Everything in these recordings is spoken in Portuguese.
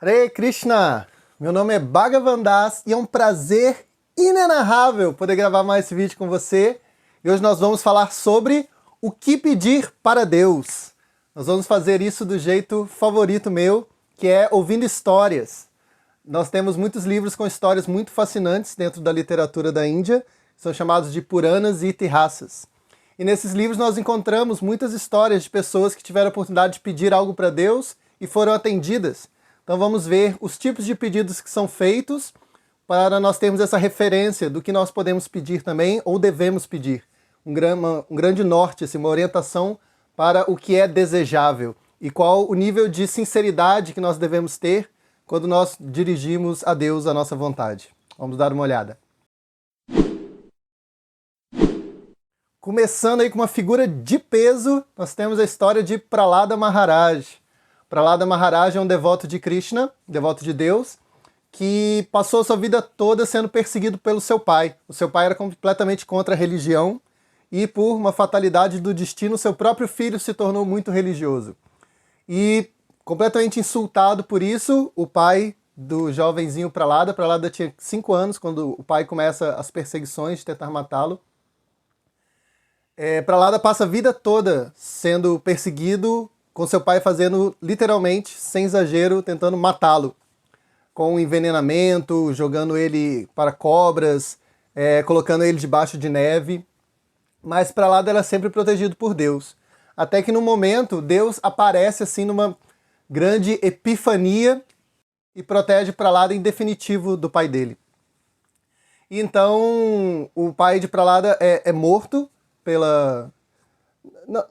Hare Krishna! Meu nome é Bhagavan Das e é um prazer inenarrável poder gravar mais esse vídeo com você. E hoje nós vamos falar sobre o que pedir para Deus. Nós vamos fazer isso do jeito favorito meu, que é ouvindo histórias. Nós temos muitos livros com histórias muito fascinantes dentro da literatura da Índia, que são chamados de Puranas e Itihasas. E nesses livros nós encontramos muitas histórias de pessoas que tiveram a oportunidade de pedir algo para Deus e foram atendidas. Então vamos ver os tipos de pedidos que são feitos para nós termos essa referência do que nós podemos pedir também ou devemos pedir. Um grande norte, assim, uma orientação para o que é desejável e qual o nível de sinceridade que nós devemos ter quando nós dirigimos a Deus a nossa vontade. Vamos dar uma olhada. Começando aí com uma figura de peso, nós temos a história de Prahlada Maharaj. Prahlada Maharaj é um devoto de Krishna, devoto de Deus, que passou a sua vida toda sendo perseguido pelo seu pai. O seu pai era completamente contra a religião e, por uma fatalidade do destino, seu próprio filho se tornou muito religioso. E, completamente insultado por isso, o pai do jovenzinho Prahlada tinha 5 anos quando o pai começa as perseguições de tentar matá-lo. Prahlada passa a vida toda sendo perseguido, com seu pai fazendo, literalmente, sem exagero, tentando matá-lo. Com envenenamento, jogando ele para cobras, colocando ele debaixo de neve. Mas Prahlada era sempre protegido por Deus. Até que, num momento, Deus aparece assim numa grande epifania e protege Prahlada em definitivo do pai dele. E então, o pai de Prahlada é morto pela...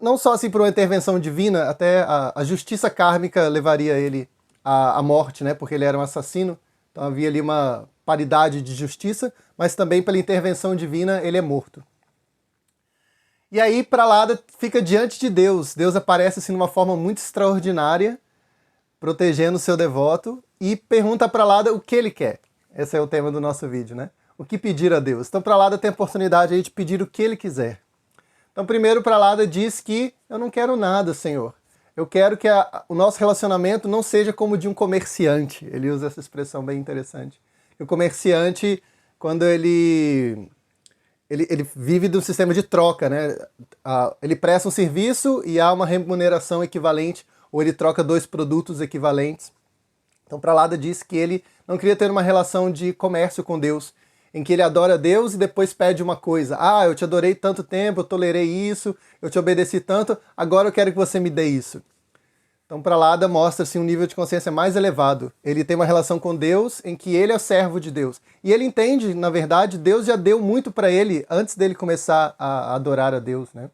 Não só assim por uma intervenção divina, até a justiça kármica levaria ele à morte, né? Porque ele era um assassino, então havia ali uma paridade de justiça, mas também pela intervenção divina ele é morto. E aí Prahlada fica diante de Deus. Deus aparece assim de uma forma muito extraordinária, protegendo o seu devoto, e pergunta a Prahlada o que ele quer. Esse é o tema do nosso vídeo, né? O que pedir a Deus. Então Prahlada tem a oportunidade aí de pedir o que ele quiser. Então, primeiro, Prahlada diz que eu não quero nada, Senhor. Eu quero que o nosso relacionamento não seja como de um comerciante. Ele usa essa expressão bem interessante. O comerciante, quando ele vive de um sistema de troca, né? Ele presta um serviço e há uma remuneração equivalente, ou ele troca 2 produtos equivalentes. Então, Prahlada diz que ele não queria ter uma relação de comércio com Deus, em que ele adora Deus e depois pede uma coisa. Ah, eu te adorei tanto tempo, eu tolerei isso, eu te obedeci tanto, agora eu quero que você me dê isso. Então Prahlada mostra assim, um nível de consciência mais elevado. Ele tem uma relação com Deus em que ele é servo de Deus. E ele entende, na verdade, Deus já deu muito para ele antes dele começar a adorar a Deus, né?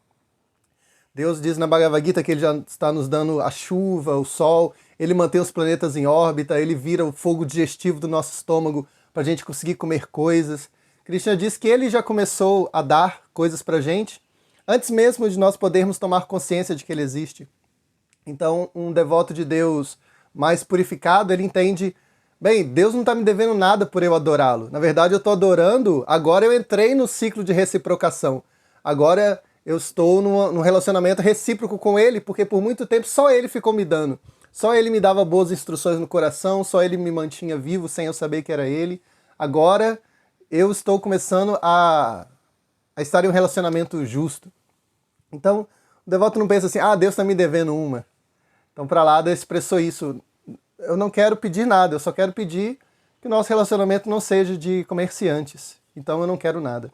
Deus diz na Bhagavad Gita que ele já está nos dando a chuva, o sol, ele mantém os planetas em órbita, ele vira o fogo digestivo do nosso estômago para a gente conseguir comer coisas. Krishna diz que ele já começou a dar coisas para a gente antes mesmo de nós podermos tomar consciência de que ele existe. Então, um devoto de Deus mais purificado, ele entende, bem, Deus não está me devendo nada por eu adorá-lo. Na verdade, eu estou adorando, agora eu entrei no ciclo de reciprocação. Agora eu estou num relacionamento recíproco com ele, porque por muito tempo só ele ficou me dando. Só ele me dava boas instruções no coração, só ele me mantinha vivo sem eu saber que era ele. Agora eu estou começando a estar em um relacionamento justo. Então, o devoto não pensa assim, ah, Deus está me devendo uma. Então, Prahlada expressou isso. Eu não quero pedir nada, eu só quero pedir que o nosso relacionamento não seja de comerciantes. Então, eu não quero nada.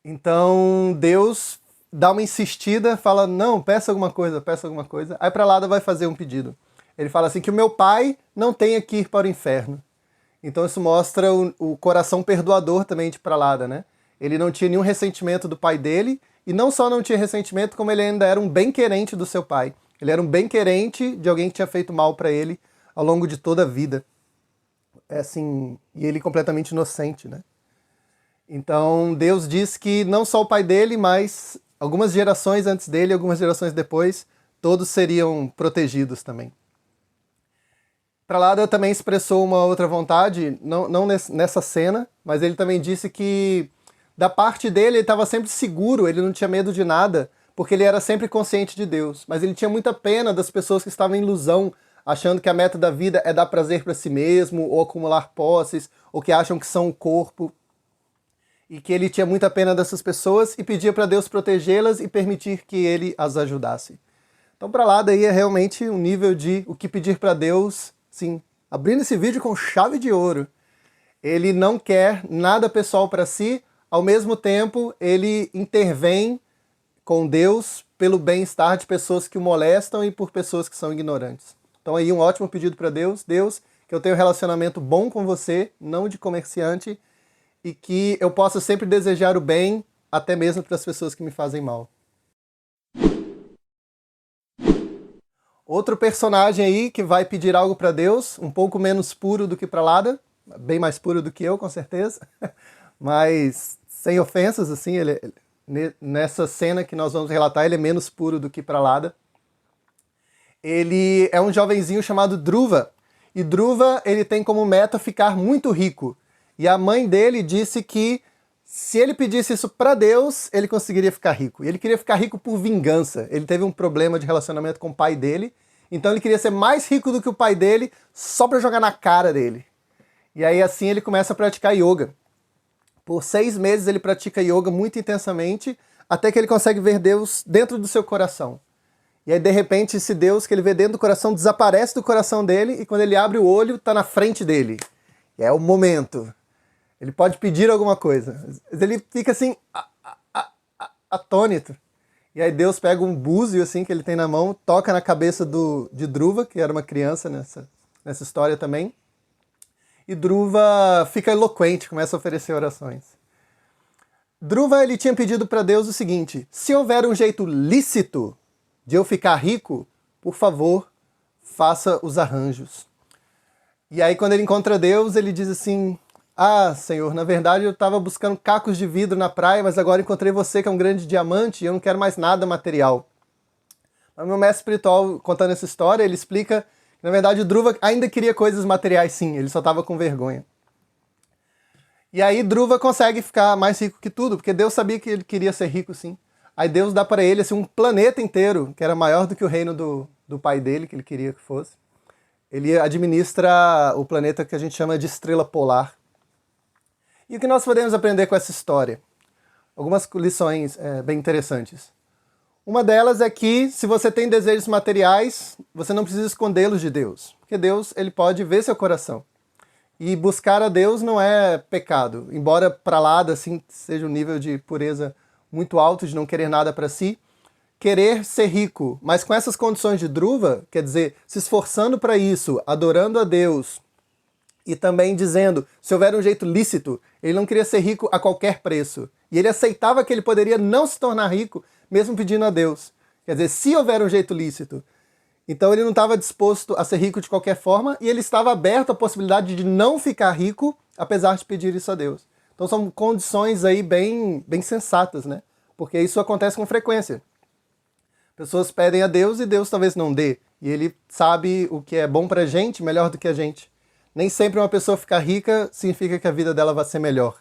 Então, Deus dá uma insistida, fala, não, peça alguma coisa. Aí Prahlada vai fazer um pedido. Ele fala assim, que o meu pai não tenha que ir para o inferno. Então isso mostra o coração perdoador também de Prahlada, né? Ele não tinha nenhum ressentimento do pai dele, e não só não tinha ressentimento, como ele ainda era um bem-querente do seu pai. Ele era um bem-querente de alguém que tinha feito mal para ele ao longo de toda a vida. Assim, e ele completamente inocente, né? Então Deus diz que não só o pai dele, mas algumas gerações antes dele, algumas gerações depois, todos seriam protegidos também. Prahlada também expressou uma outra vontade, não nessa cena, mas ele também disse que da parte dele ele estava sempre seguro, ele não tinha medo de nada, porque ele era sempre consciente de Deus. Mas ele tinha muita pena das pessoas que estavam em ilusão achando que a meta da vida é dar prazer para si mesmo, ou acumular posses, ou que acham que são o corpo, e que ele tinha muita pena dessas pessoas e pedia para Deus protegê-las e permitir que ele as ajudasse. Então para lá daí é realmente um nível de o que pedir para Deus, sim, abrindo esse vídeo com chave de ouro. Ele não quer nada pessoal para si, ao mesmo tempo ele intervém com Deus pelo bem-estar de pessoas que o molestam e por pessoas que são ignorantes. Então aí um ótimo pedido para Deus, Deus, que eu tenha um relacionamento bom com você, não de comerciante, e que eu possa sempre desejar o bem, até mesmo para as pessoas que me fazem mal. Outro personagem aí que vai pedir algo para Deus, um pouco menos puro do que Prahlada, bem mais puro do que eu, com certeza, mas sem ofensas, assim, nessa cena que nós vamos relatar, ele é menos puro do que Prahlada. Ele é um jovenzinho chamado Dhruva, e Dhruva ele tem como meta ficar muito rico. E a mãe dele disse que se ele pedisse isso para Deus, ele conseguiria ficar rico. E ele queria ficar rico por vingança. Ele teve um problema de relacionamento com o pai dele, então ele queria ser mais rico do que o pai dele só para jogar na cara dele. E aí assim ele começa a praticar yoga. Por 6 meses ele pratica yoga muito intensamente, até que ele consegue ver Deus dentro do seu coração. E aí de repente esse Deus que ele vê dentro do coração desaparece do coração dele, e quando ele abre o olho, está na frente dele. E é o momento. Ele pode pedir alguma coisa. Ele fica assim, atônito. E aí Deus pega um búzio assim que ele tem na mão, toca na cabeça de Dhruva, que era uma criança nessa história também. E Dhruva fica eloquente, começa a oferecer orações. Dhruva ele tinha pedido para Deus o seguinte: se houver um jeito lícito de eu ficar rico, por favor, faça os arranjos. E aí quando ele encontra Deus, ele diz assim: ah, Senhor, na verdade eu estava buscando cacos de vidro na praia, mas agora encontrei você que é um grande diamante e eu não quero mais nada material. Mas meu mestre espiritual, contando essa história, ele explica que na verdade o Dhruva ainda queria coisas materiais sim, ele só estava com vergonha. E aí Dhruva consegue ficar mais rico que tudo, porque Deus sabia que ele queria ser rico sim. Aí Deus dá para ele assim, um planeta inteiro, que era maior do que o reino do pai dele, que ele queria que fosse. Ele administra o planeta que a gente chama de estrela polar. E o que nós podemos aprender com essa história? Algumas lições bem interessantes. Uma delas é que se você tem desejos materiais, você não precisa escondê-los de Deus, porque Deus ele pode ver seu coração. E buscar a Deus não é pecado, embora Prahlada assim, seja um nível de pureza muito alto, de não querer nada para si. Querer ser rico, mas com essas condições de Dhruva, quer dizer, se esforçando para isso, adorando a Deus, e também dizendo, se houver um jeito lícito, ele não queria ser rico a qualquer preço. E ele aceitava que ele poderia não se tornar rico, mesmo pedindo a Deus. Quer dizer, se houver um jeito lícito. Então ele não estava disposto a ser rico de qualquer forma, e ele estava aberto à possibilidade de não ficar rico, apesar de pedir isso a Deus. Então são condições aí bem sensatas, né? Porque isso acontece com frequência. Pessoas pedem a Deus e Deus talvez não dê. E ele sabe o que é bom pra gente melhor do que a gente. Nem sempre uma pessoa ficar rica significa que a vida dela vai ser melhor.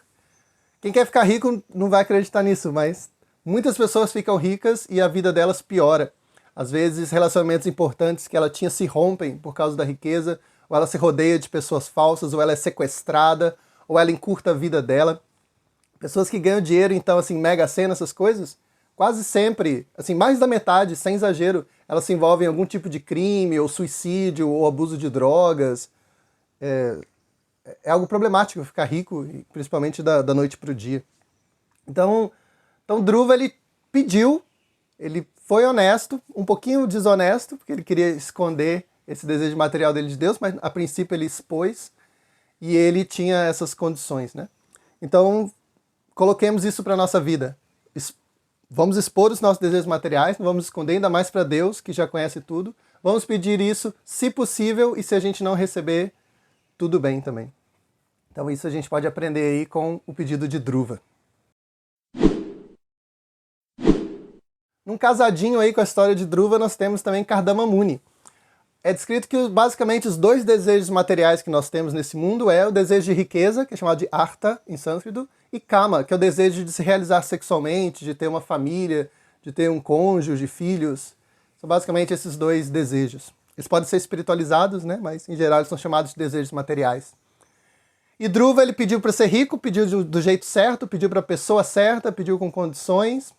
Quem quer ficar rico não vai acreditar nisso, mas muitas pessoas ficam ricas e a vida delas piora. Às vezes relacionamentos importantes que ela tinha se rompem por causa da riqueza, ou ela se rodeia de pessoas falsas, ou ela é sequestrada, ou ela encurta a vida dela. Pessoas que ganham dinheiro, então, assim, Mega Sena, essas coisas, quase sempre, assim, mais da metade, sem exagero, elas se envolvem em algum tipo de crime, ou suicídio, ou abuso de drogas. É algo problemático ficar rico, principalmente da noite para o dia. Então Dhruva ele pediu, ele foi honesto, um pouquinho desonesto, porque ele queria esconder esse desejo material dele de Deus, mas a princípio ele expôs, e ele tinha essas condições, né? Então, coloquemos isso para a nossa vida. Vamos expor os nossos desejos materiais, não vamos esconder, ainda mais para Deus, que já conhece tudo. Vamos pedir isso, se possível, e se a gente não receber, tudo bem também. Então isso a gente pode aprender aí com o pedido de Dhruva. Num casadinho aí com a história de Dhruva, nós temos também Kardama Muni. É descrito que basicamente os dois desejos materiais que nós temos nesse mundo é o desejo de riqueza, que é chamado de Artha em sânscrito, e Kama, que é o desejo de se realizar sexualmente, de ter uma família, de ter um cônjuge, filhos. São basicamente esses dois desejos. Eles podem ser espiritualizados, né? Mas em geral eles são chamados de desejos materiais. E Dhruva, ele pediu para ser rico, pediu do jeito certo, pediu para a pessoa certa, pediu com condições.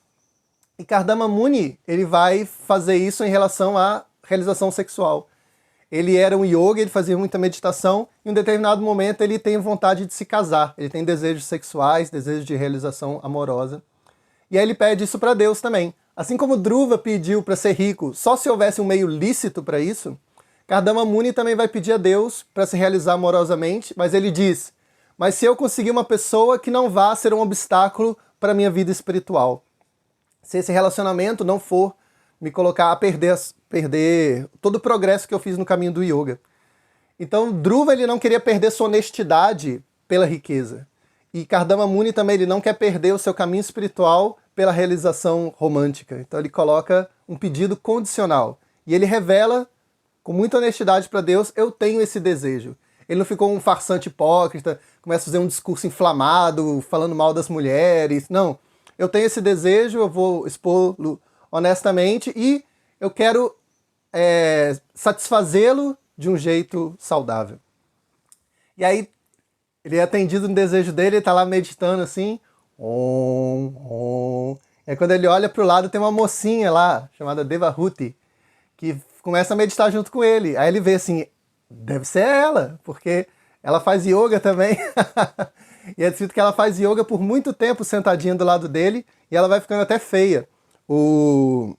E Kardama Muni, ele vai fazer isso em relação à realização sexual. Ele era um yogi, ele fazia muita meditação, e em um determinado momento ele tem vontade de se casar, ele tem desejos sexuais, desejos de realização amorosa. E aí ele pede isso para Deus também. Assim como Dhruva pediu para ser rico, só se houvesse um meio lícito para isso, Kardama Muni também vai pedir a Deus para se realizar amorosamente, mas ele diz, mas se eu conseguir uma pessoa que não vá ser um obstáculo para a minha vida espiritual. Se esse relacionamento não for me colocar a perder todo o progresso que eu fiz no caminho do yoga. Então, Dhruva, ele não queria perder sua honestidade pela riqueza. E Kardama Muni também, ele não quer perder o seu caminho espiritual pela realização romântica. Então, ele coloca um pedido condicional. E ele revela, com muita honestidade para Deus, eu tenho esse desejo. Ele não ficou um farsante hipócrita, começa a fazer um discurso inflamado, falando mal das mulheres. Não, eu tenho esse desejo, eu vou expô-lo honestamente e eu quero satisfazê-lo de um jeito saudável. E aí, ele é atendido no desejo dele, ele está lá meditando assim, om, om. E aí quando ele olha para o lado, tem uma mocinha lá, chamada Devahuti, que começa a meditar junto com ele. Aí ele vê assim, deve ser ela, porque ela faz yoga também. E é dito que ela faz yoga por muito tempo sentadinha do lado dele, e ela vai ficando até feia. O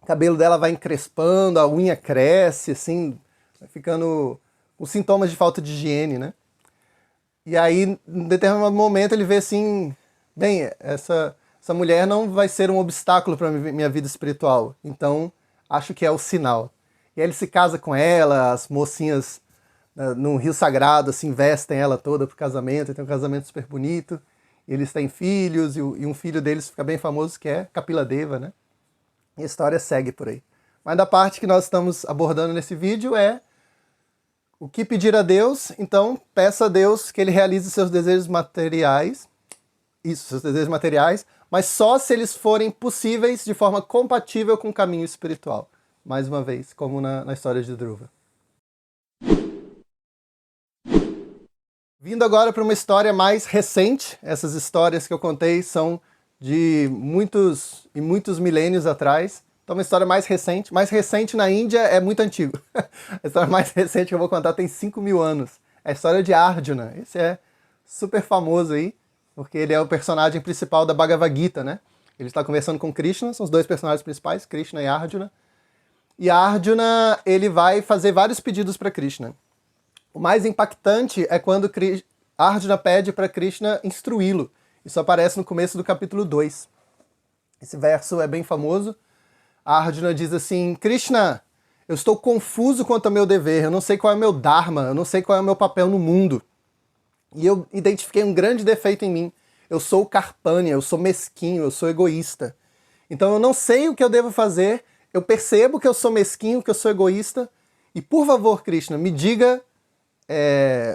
cabelo dela vai encrespando, a unha cresce, assim, vai ficando com sintomas de falta de higiene, né? E aí, em determinado momento, ele vê assim, bem, essa mulher não vai ser um obstáculo para a minha vida espiritual, então acho que é o sinal. E aí ele se casa com ela, as mocinhas num rio sagrado, assim, vestem ela toda pro casamento, e tem um casamento super bonito, e eles têm filhos, e um filho deles fica bem famoso, que é Kapila Deva, né? E a história segue por aí. Mas da parte que nós estamos abordando nesse vídeo é o que pedir a Deus, então peça a Deus que ele realize seus desejos materiais, seus desejos materiais, mas só se eles forem possíveis de forma compatível com o caminho espiritual. Mais uma vez, como na história de Dhruva. Vindo agora para uma história mais recente, essas histórias que eu contei são de muitos e muitos milênios atrás. Então uma história mais recente na Índia é muito antigo. A história mais recente que eu vou contar tem 5.000 anos. É a história de Arjuna. Esse é super famoso aí, porque ele é o personagem principal da Bhagavad Gita, né? Ele está conversando com Krishna, são os dois personagens principais, Krishna e Arjuna. E Arjuna, ele vai fazer vários pedidos para Krishna. O mais impactante é quando Arjuna pede para Krishna instruí-lo. Isso aparece no começo do capítulo 2. Esse verso é bem famoso. Arjuna diz assim, Krishna, eu estou confuso quanto ao meu dever, eu não sei qual é o meu dharma, eu não sei qual é o meu papel no mundo. E eu identifiquei um grande defeito em mim. Eu sou Karpanya, eu sou mesquinho, eu sou egoísta. Então eu não sei o que eu devo fazer, eu percebo que eu sou mesquinho, que eu sou egoísta, e por favor, Krishna, me diga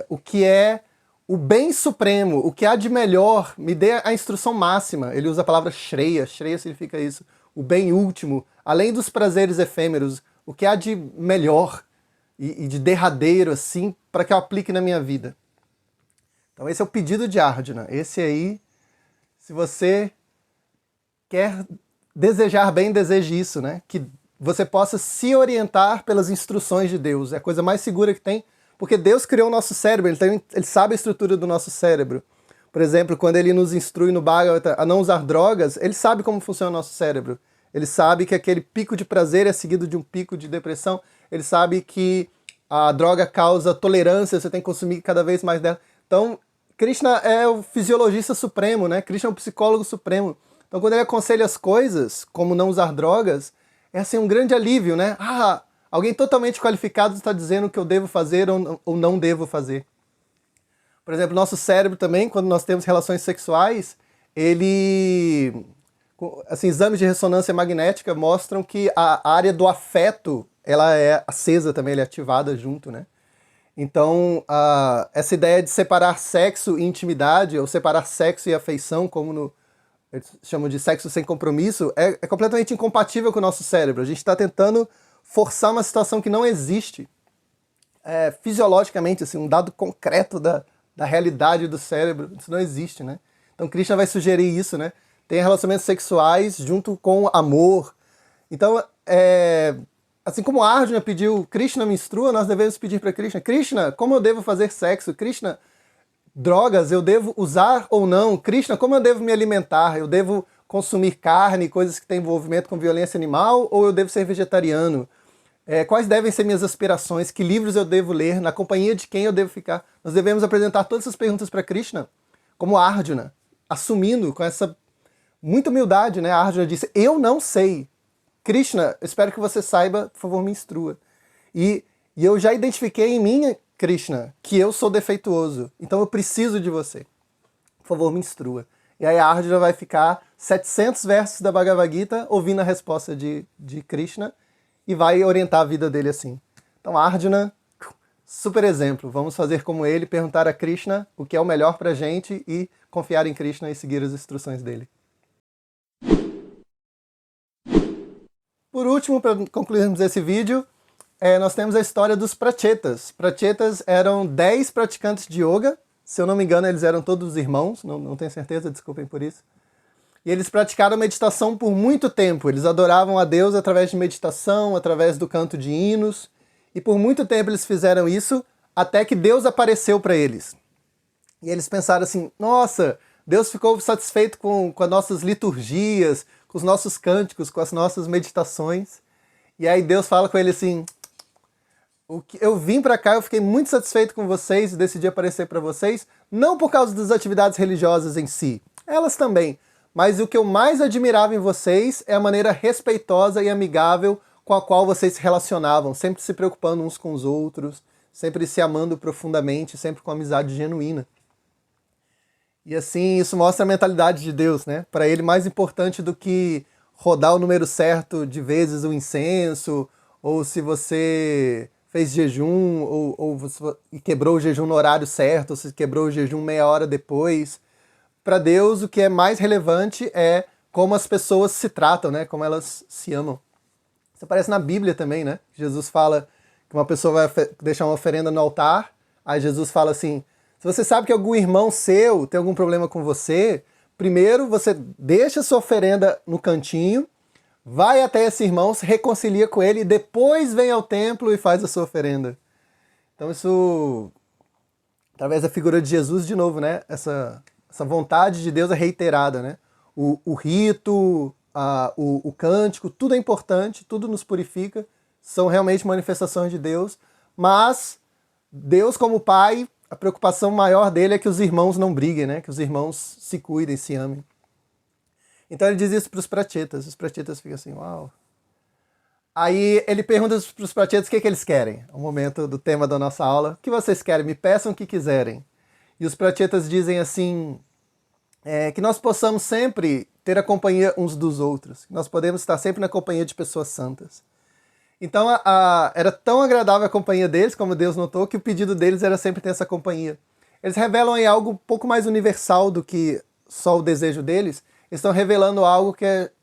o que é o bem supremo, o que há de melhor, me dê a instrução máxima. Ele usa a palavra Shreya, Shreya significa isso, o bem último, além dos prazeres efêmeros, o que há de melhor e de derradeiro, assim, para que eu aplique na minha vida. Então esse é o pedido de Arjuna. Esse aí, se você quer desejar bem, deseje isso, né? Que você possa se orientar pelas instruções de Deus. É a coisa mais segura que tem, porque Deus criou o nosso cérebro, ele sabe a estrutura do nosso cérebro. Por exemplo, quando ele nos instrui no Bhagavata a não usar drogas, ele sabe como funciona o nosso cérebro. Ele sabe que aquele pico de prazer é seguido de um pico de depressão. Ele sabe que a droga causa tolerância, você tem que consumir cada vez mais dela. Então, Krishna é o fisiologista supremo, né? Krishna é o psicólogo supremo. Então, quando ele aconselha as coisas, como não usar drogas, é assim um grande alívio, né? Ah, alguém totalmente qualificado está dizendo o que eu devo fazer ou não devo fazer. Por exemplo, nosso cérebro também, quando nós temos relações sexuais, assim, exames de ressonância magnética mostram que a área do afeto, ela é acesa também, ela é ativada junto, né? Então, essa ideia de separar sexo e intimidade, ou separar sexo e afeição, como eles chamam de sexo sem compromisso, é completamente incompatível com o nosso cérebro. A gente está tentando forçar uma situação que não existe fisiologicamente, assim, um dado concreto da realidade do cérebro, isso não existe, né? Então Krishna vai sugerir isso, né? Tem relacionamentos sexuais junto com amor. Então, assim como Arjuna pediu, Krishna me instrua, nós devemos pedir para Krishna, Krishna, como eu devo fazer sexo? Krishna, drogas, eu devo usar ou não? Krishna, como eu devo me alimentar? Eu devo consumir carne, coisas que têm envolvimento com violência animal, ou eu devo ser vegetariano? Quais devem ser minhas aspirações? Que livros eu devo ler? Na companhia de quem eu devo ficar? Nós devemos apresentar todas essas perguntas para Krishna, como Arjuna, assumindo com essa muita humildade, né? Arjuna disse, eu não sei. Krishna, eu espero que você saiba, por favor, me instrua. E eu já identifiquei em mim, Krishna, que eu sou defeituoso, então eu preciso de você. Por favor, me instrua. E aí a Arjuna vai ficar 700 versos da Bhagavad Gita ouvindo a resposta de Krishna e vai orientar a vida dele assim. Então Arjuna, super exemplo. Vamos fazer como ele, perguntar a Krishna o que é o melhor pra gente e confiar em Krishna e seguir as instruções dele. Por último, para concluirmos esse vídeo, nós temos a história dos prachetas. Prachetas eram 10 praticantes de yoga. Se eu não me engano, eles eram todos irmãos, não tenho certeza, desculpem por isso. E eles praticaram meditação por muito tempo. Eles adoravam a Deus através de meditação, através do canto de hinos. E por muito tempo eles fizeram isso, até que Deus apareceu para eles. E eles pensaram assim, nossa, Deus ficou satisfeito com as nossas liturgias, com os nossos cânticos, com as nossas meditações. E aí Deus fala com ele assim, eu vim para cá, eu fiquei muito satisfeito com vocês e decidi aparecer para vocês, não por causa das atividades religiosas em si, elas também, mas o que eu mais admirava em vocês é a maneira respeitosa e amigável com a qual vocês se relacionavam, sempre se preocupando uns com os outros, sempre se amando profundamente, sempre com amizade genuína. E assim, isso mostra a mentalidade de Deus, né? Para ele, mais importante do que rodar o número certo de vezes o incenso, ou se você fez jejum, ou você quebrou o jejum no horário certo, ou se quebrou o jejum meia hora depois. Para Deus, o que é mais relevante é como as pessoas se tratam, né? Como elas se amam. Isso aparece na Bíblia também, né? Jesus fala que uma pessoa vai deixar uma oferenda no altar, aí Jesus fala assim, se você sabe que algum irmão seu tem algum problema com você, primeiro você deixa sua oferenda no cantinho, vai até esse irmão, se reconcilia com ele e depois vem ao templo e faz a sua oferenda. Então isso, através da figura de Jesus, de novo, né? Essa vontade de Deus é reiterada, né? O rito, o cântico, tudo é importante, tudo nos purifica, são realmente manifestações de Deus, mas Deus como Pai, a preocupação maior dele é que os irmãos não briguem, né? Que os irmãos se cuidem, se amem. Então ele diz isso para os prachetas ficam assim, uau. Aí ele pergunta para os prachetas o que eles querem. É o momento do tema da nossa aula. O que vocês querem? Me peçam o que quiserem. E os prachetas dizem assim, que nós possamos sempre ter a companhia uns dos outros. Que nós podemos estar sempre na companhia de pessoas santas. Então era tão agradável a companhia deles, como Deus notou, que o pedido deles era sempre ter essa companhia. Eles revelam aí algo um pouco mais universal do que só o desejo deles. Eles estão revelando algo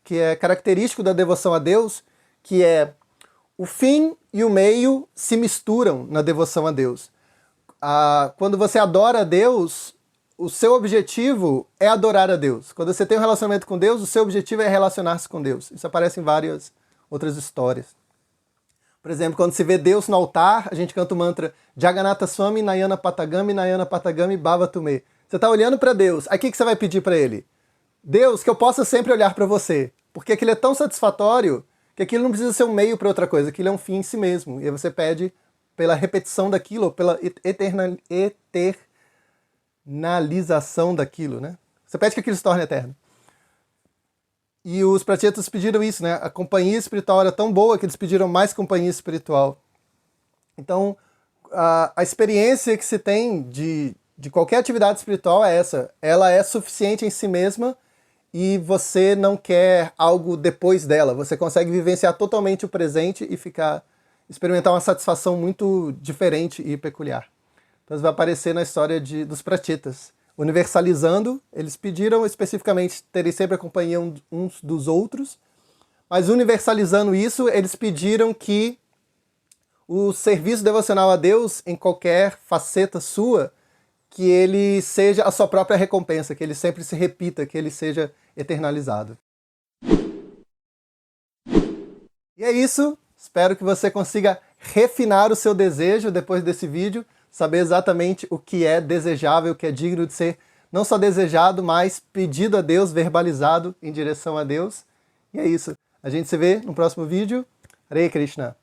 que é característico da devoção a Deus, que é o fim e o meio se misturam na devoção a Deus. Quando você adora a Deus, o seu objetivo é adorar a Deus. Quando você tem um relacionamento com Deus, o seu objetivo é relacionar-se com Deus. Isso aparece em várias outras histórias. Por exemplo, quando se vê Deus no altar, a gente canta o mantra Jagannatha Swami Nayana Patagami Bhava Tume. Você está olhando para Deus, aí o que você vai pedir para Ele? Deus, que eu possa sempre olhar para você. Porque aquilo é tão satisfatório que aquilo não precisa ser um meio para outra coisa, aquilo é um fim em si mesmo. E aí você pede pela repetição daquilo, ou pela eternalização daquilo, né? Você pede que aquilo se torne eterno. E os prachetas pediram isso, né? A companhia espiritual era tão boa que eles pediram mais companhia espiritual. Então, a experiência que se tem de qualquer atividade espiritual é essa. Ela é suficiente em si mesma e você não quer algo depois dela. Você consegue vivenciar totalmente o presente e experimentar uma satisfação muito diferente e peculiar. Então, isso vai aparecer na história dos prachetas. Universalizando, eles pediram especificamente terem sempre a companhia uns dos outros, mas universalizando isso, eles pediram que o serviço devocional a Deus, em qualquer faceta sua, que ele seja a sua própria recompensa, que ele sempre se repita, que ele seja eternalizado. E é isso, espero que você consiga refinar o seu desejo depois desse vídeo, saber exatamente o que é desejável, o que é digno de ser não só desejado, mas pedido a Deus, verbalizado em direção a Deus. E é isso. A gente se vê no próximo vídeo. Hare Krishna.